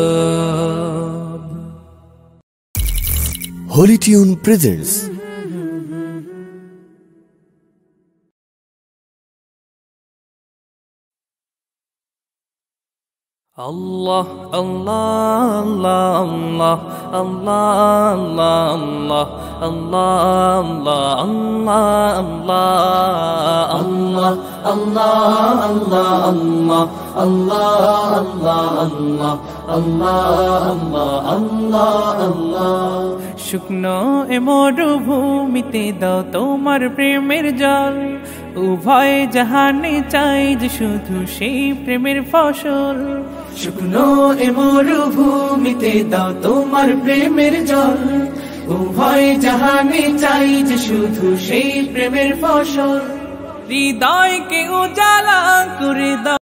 Kalarab Holy Tune presents Allah Allah Allah Allah Allah Allah Allah Allah Allah Allah Allah শুকনো এ মরুভূমিতে দাও তোমার প্রেমের জল উভয় জাহানে চাই যে শুধু সেই প্রেমের ফসল শুকনো এ মরুভূমিতে দাও তোমার প্রেমের জল উভয় জাহানে চাই যে শুধু সেই প্রেমের ফসল হৃদয়কে উজাড়